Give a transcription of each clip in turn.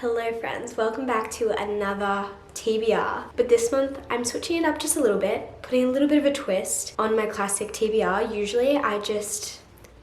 Hello friends, welcome back to another TBR. But this month I'm switching it up just a little bit, putting a little bit of a twist on my classic TBR. Usually I just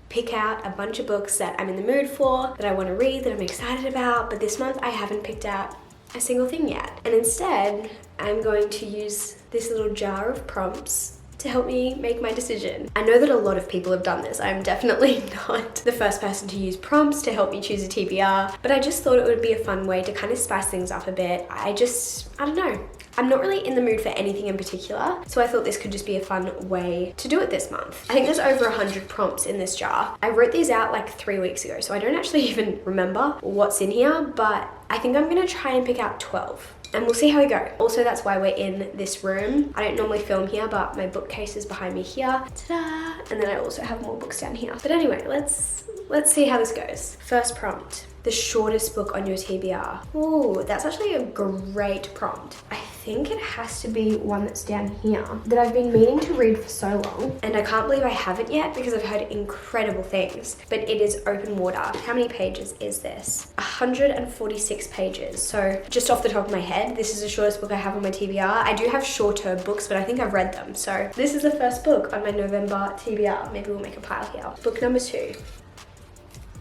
pick out a bunch of books that I'm in the mood for, that I want to read, that I'm excited about, but this month I haven't picked out a single thing yet. And instead, I'm going to use this little jar of prompts to help me make my decision. I know that a lot of people have done this. I'm definitely not the first person to use prompts to help me choose a TBR, but I just thought it would be a fun way to kind of spice things up a bit. I don't know. I'm not really in the mood for anything in particular, so I thought this could just be a fun way to do it this month. I think there's over 100 prompts in this jar. I wrote these out like 3 weeks ago, so I don't actually even remember what's in here, but I think I'm gonna try and pick out 12. And we'll see how we go. Also, that's why we're in this room. I don't normally film here, but my bookcase is behind me here. Ta-da! And then I also have more books down here. But anyway, let's see how this goes. First prompt, the shortest book on your TBR. Ooh, that's actually a great prompt. I think it has to be one that's down here that I've been meaning to read for so long, and I can't believe I haven't yet because I've heard incredible things, but it is Open Water. How many pages is this? 146 pages. So just off the top of my head, this is the shortest book I have on my TBR. I do have shorter books, but I think I've read them. So this is the first book on my November TBR. Maybe we'll make a pile here. Book number 2.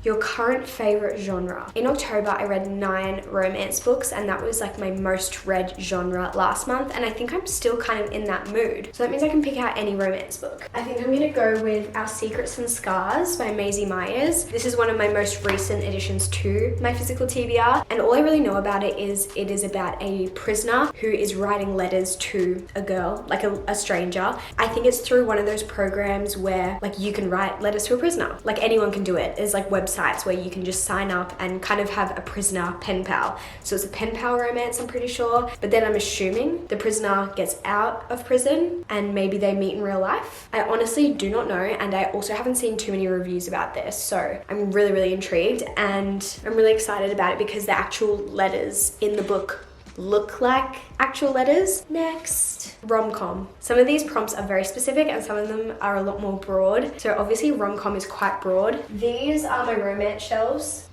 Your current favorite genre. In October, I read 9 romance books, and that was like my most read genre last month, and I think I'm still kind of in that mood. So that means I can pick out any romance book. I think I'm gonna go with Our Secrets and Scars by Maisie Myers. This is one of my most recent additions to my physical TBR, and all I really know about it is about a prisoner who is writing letters to a girl, like a stranger. I think it's through one of those programs where like you can write letters to a prisoner. Like anyone can do it. There's like websites where you can just sign up and kind of have a prisoner pen pal. So it's a pen pal romance, I'm pretty sure. But then I'm assuming the prisoner gets out of prison and maybe they meet in real life. I honestly do not know, and I also haven't seen too many reviews about this. So I'm really, really intrigued, and I'm really excited about it because the actual letters in the book look like actual letters. Next, rom-com. Some of these prompts are very specific and some of them are a lot more broad. So obviously rom-com is quite broad. These are my romance shelves.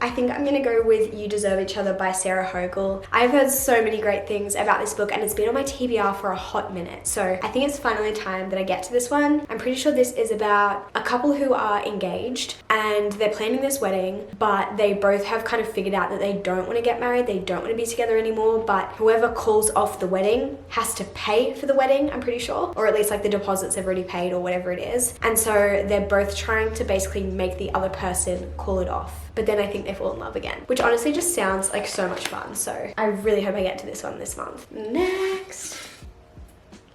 I think I'm gonna go with You Deserve Each Other by Sarah Hogle. I've heard so many great things about this book and it's been on my TBR for a hot minute. So I think it's finally time that I get to this one. I'm pretty sure this is about a couple who are engaged and they're planning this wedding, but they both have kind of figured out that they don't want to get married, they don't want to be together anymore, but whoever calls off the wedding has to pay for the wedding, I'm pretty sure, or at least like the deposits they've already paid or whatever it is. And so they're both trying to basically make the other person call it off. But then I think they fall in love again, which honestly just sounds like so much fun. So I really hope I get to this one this month. Next,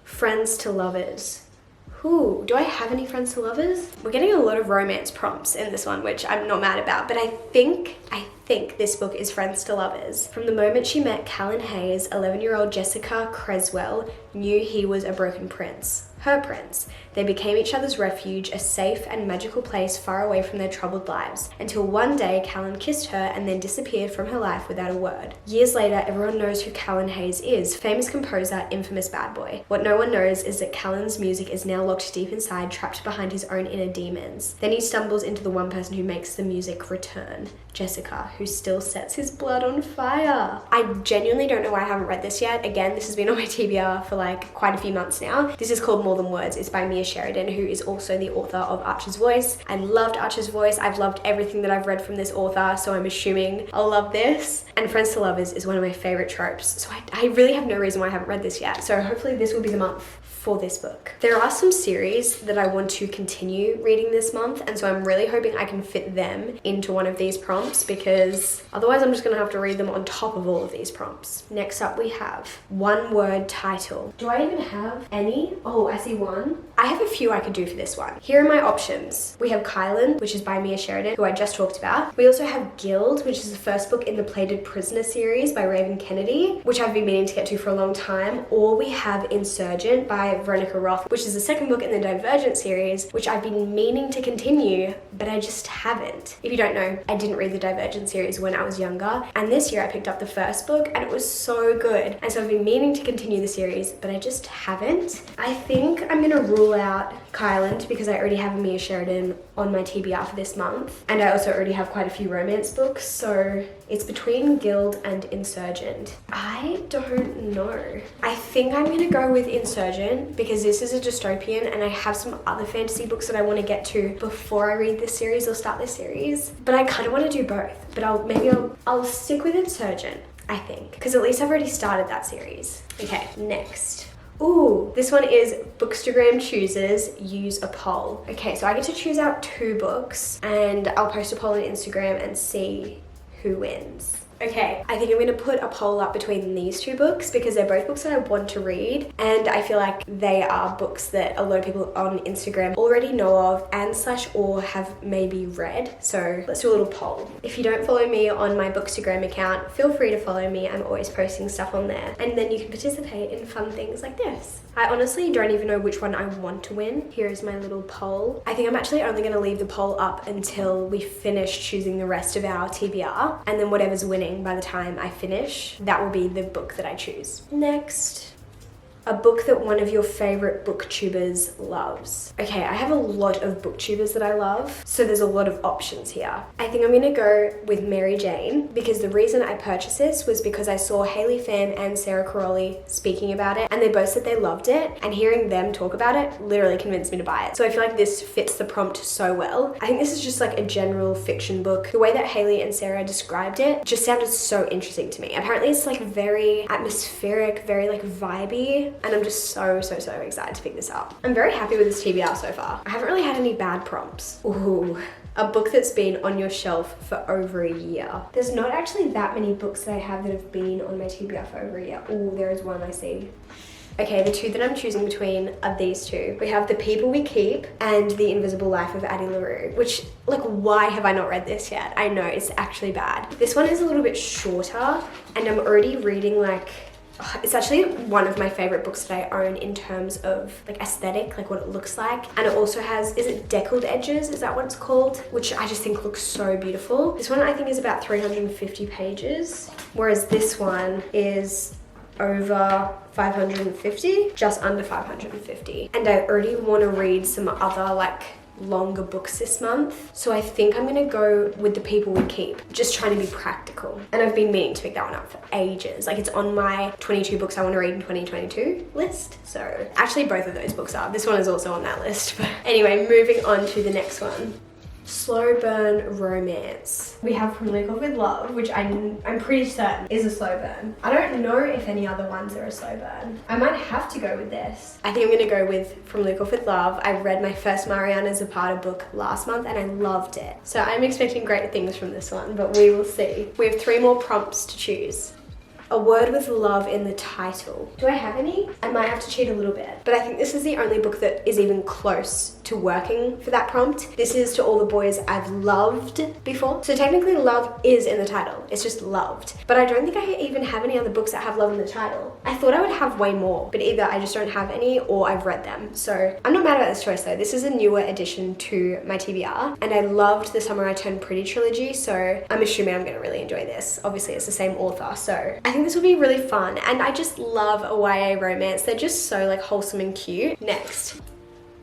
Friends to Lovers. Ooh, do I have any friends to lovers? We're getting a lot of romance prompts in this one, which I'm not mad about, but I think this book is Friends to Lovers. From the moment she met Callan Hayes, 11-year-old Jessica Creswell knew he was a broken prince. Her prince. They became each other's refuge, a safe and magical place far away from their troubled lives, until one day Callan kissed her and then disappeared from her life without a word. Years later, everyone knows who Callan Hayes is, famous composer, infamous bad boy. What no one knows is that Callan's music is now locked deep inside, trapped behind his own inner demons. Then he stumbles into the one person who makes the music return, Jessica, who still sets his blood on fire. I genuinely don't know why I haven't read this yet. Again, this has been on my TBR for like quite a few months now. This is called More Than Words. It's by Mia Sheridan, who is also the author of Archer's Voice. I loved Archer's Voice. I've loved everything that I've read from this author, so I'm assuming I'll love this. And Friends to Lovers is one of my favorite tropes, so I really have no reason why I haven't read this yet. So hopefully this will be the month for this book. There are some series that I want to continue reading this month, and so I'm really hoping I can fit them into one of these prompts, because otherwise I'm just gonna have to read them on top of all of these prompts. Next up we have one word title. Do I even have any? Oh, I see one. I have a few I could do for this one. Here are my options. We have Kylan, which is by Mia Sheridan, who I just talked about. We also have Guild, which is the first book in the Plated Prisoner series by Raven Kennedy, which I've been meaning to get to for a long time. Or we have Insurgent by by Veronica Roth, which is the second book in the Divergent series, which I've been meaning to continue, but I just haven't. If you don't know, I didn't read the Divergent series when I was younger, and this year I picked up the first book and it was so good. And so I've been meaning to continue the series, but I just haven't. I think I'm gonna rule out Kyland because I already have Amir Sheridan on my TBR for this month, and I also already have quite a few romance books, so it's between Guild and Insurgent. I don't know. I think I'm gonna go with Insurgent because this is a dystopian and I have some other fantasy books that I want to get to before I read this series or start this series, but I kind of want to do both. But I'll stick with Insurgent, I think, because at least I've already started that series. Okay, next. Ooh, this one is Bookstagram chooses, use a poll. Okay, so I get to choose out 2 books and I'll post a poll on Instagram and see who wins. Okay, I think I'm going to put a poll up between these 2 books because they're both books that I want to read, and I feel like they are books that a lot of people on Instagram already know of and / or have maybe read. So let's do a little poll. If you don't follow me on my Bookstagram account, feel free to follow me. I'm always posting stuff on there, and then you can participate in fun things like this. I honestly don't even know which one I want to win. Here is my little poll. I think I'm actually only going to leave the poll up until we finish choosing the rest of our TBR, and then whatever's winning by the time I finish, that will be the book that I choose. Next. A book that one of your favorite booktubers loves. Okay, I have a lot of booktubers that I love, so there's a lot of options here. I think I'm gonna go with Mary Jane because the reason I purchased this was because I saw Hayley Pham and Sarah Caroli speaking about it, and they both said they loved it, and hearing them talk about it literally convinced me to buy it. So I feel like this fits the prompt so well. I think this is just like a general fiction book. The way that Hayley and Sarah described it just sounded so interesting to me. Apparently it's like very atmospheric, very like vibey, and I'm just so excited to pick this up. I'm very happy with this TBR so far. I haven't really had any bad prompts. Ooh, a book that's been on your shelf for over a year. There's not actually that many books that I have that have been on my TBR for over a year. Ooh, there is one I see. Okay, the 2 that I'm choosing between are these 2. We have The People We Keep and The Invisible Life of Addie LaRue, which, like, why have I not read this yet? I know, it's actually bad. This one is a little bit shorter, and I'm already reading, like, it's actually one of my favorite books that I own in terms of like aesthetic, like what it looks like. And it also has, is it deckled edges? Is that what it's called? Which I just think looks so beautiful. This one I think is about 350 pages, whereas this one is over 550, just under 550. And I already want to read some other like longer books this month, so I think I'm gonna go with The People We Keep, just trying to be practical. And I've been meaning to pick that one up for ages. Like, it's on my 22 books I want to read in 2022 list. So actually both of those books are. This one is also on that list. But anyway, moving on to the next one. Slow burn romance. We have From Liquor with Love, which I'm pretty certain is a slow burn. I don't know if any other ones are a slow burn. I might have to go with this. I think I'm gonna go with From Liquor with Love. I read my first Mariana Zapata book last month and I loved it. So I'm expecting great things from this one, but we will see. We have 3 more prompts to choose. A word with love in the title. Do I have any? I might have to cheat a little bit, but I think this is the only book that is even close to working for that prompt. This is To All the Boys I've Loved Before. So technically love is in the title. It's just loved. But I don't think I even have any other books that have love in the title. I thought I would have way more, but either I just don't have any or I've read them. So I'm not mad about this choice though. This is a newer addition to my TBR, and I loved the Summer I Turned Pretty trilogy, so I'm assuming I'm gonna really enjoy this. Obviously it's the same author, so I think this will be really fun, and I just love a YA romance. They're just so like wholesome and cute. Next.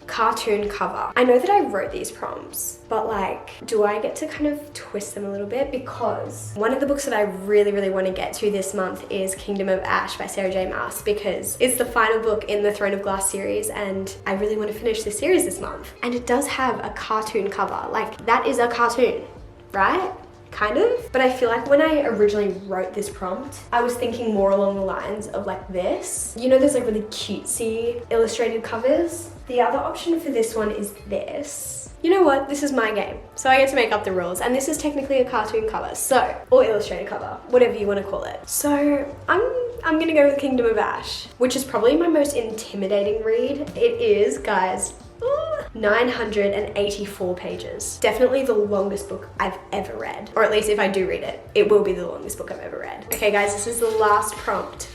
Cartoon cover. I know that I wrote these prompts, but like, do I get to kind of twist them a little bit? Because one of the books that I really want to get to this month is Kingdom of Ash by Sarah J Maas, because it's the final book in the Throne of Glass series and I really want to finish this series this month. And it does have a cartoon cover. Like, that is a cartoon, right? Kind of. But I feel like when I originally wrote this prompt, I was thinking more along the lines of like this. You know, there's like really cutesy illustrated covers. The other option for this one is this. You know what? This is my game, so I get to make up the rules, and this is technically a cartoon cover, so, or illustrated cover, whatever you want to call it. So I'm gonna go with Kingdom of Ash, which is probably my most intimidating read. It is, guys, 984 pages. Definitely the longest book I've ever read, or at least if I do read it, it will be the longest book I've ever read. Okay guys, this is the last prompt.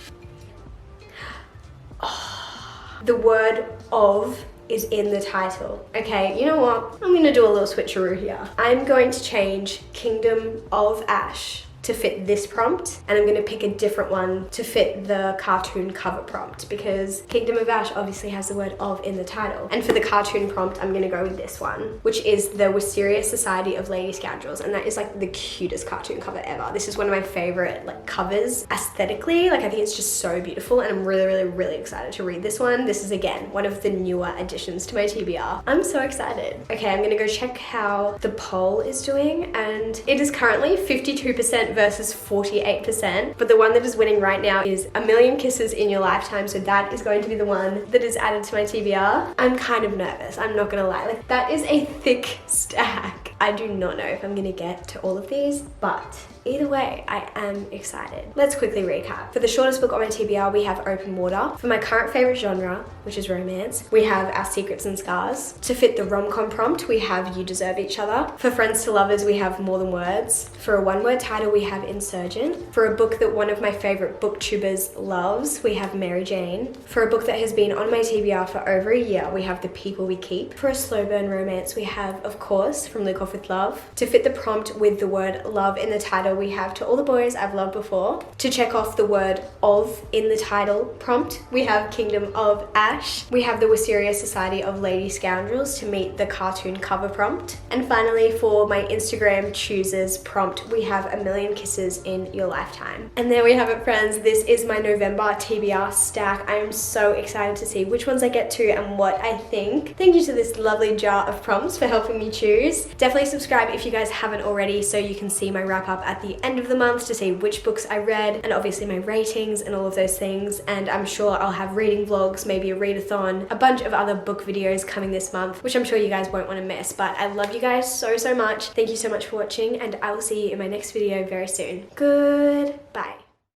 the word of is in the title. Okay, you know what? I'm gonna do a little switcheroo here. I'm going to change Kingdom of Ash to fit this prompt, and I'm gonna pick a different one to fit the cartoon cover prompt, because Kingdom of Ash obviously has the word of in the title. And for the cartoon prompt, I'm gonna go with this one, which is the Wisteria Society of Lady Scoundrels, and that is like the cutest cartoon cover ever. This is one of my favorite like covers aesthetically. Like I think it's just so beautiful, and I'm really excited to read this one. This is again one of the newer additions to my TBR. I'm so excited. Okay, I'm gonna go check how the poll is doing, and it is currently 52% versus 48%, but the one that is winning right now is A Million Kisses in Your Lifetime, so that is going to be the one that is added to my TBR. I'm kind of nervous, I'm not gonna lie. Like, that is a thick stack. I do not know if I'm gonna get to all of these, but either way, I am excited. Let's quickly recap. For the shortest book on my TBR, we have Open Water. For my current favorite genre, which is romance, we have Our Secrets and Scars. To fit the rom-com prompt, we have You Deserve Each Other. For friends to lovers, we have More Than Words. For a one-word title, we have Insurgent. For a book that one of my favorite booktubers loves, we have Mary Jane. For a book that has been on my TBR for over a year, we have The People We Keep. For a slow burn romance, we have, of course, From Luke Off With Love. To fit the prompt with the word love in the title, we have To All the Boys I've Loved Before. To check off the word of in the title prompt, we have Kingdom of Ash. We have the Wisteria Society of Lady Scoundrels to meet the cartoon cover prompt. And finally, for my Instagram choosers prompt, we have A Million Kisses in Your Lifetime. And there we have it, friends. This is my November TBR stack. I am so excited to see which ones I get to and what I think. Thank you to this lovely jar of prompts for helping me choose. Definitely subscribe if you guys haven't already, so you can see my wrap up at the end of the month to see which books I read, and obviously my ratings and all of those things. And I'm sure I'll have reading vlogs, maybe a readathon, a bunch of other book videos coming this month, which I'm sure you guys won't want to miss. But I love you guys so much. Thank you so much for watching, and I will see you in my next video very soon. Goodbye.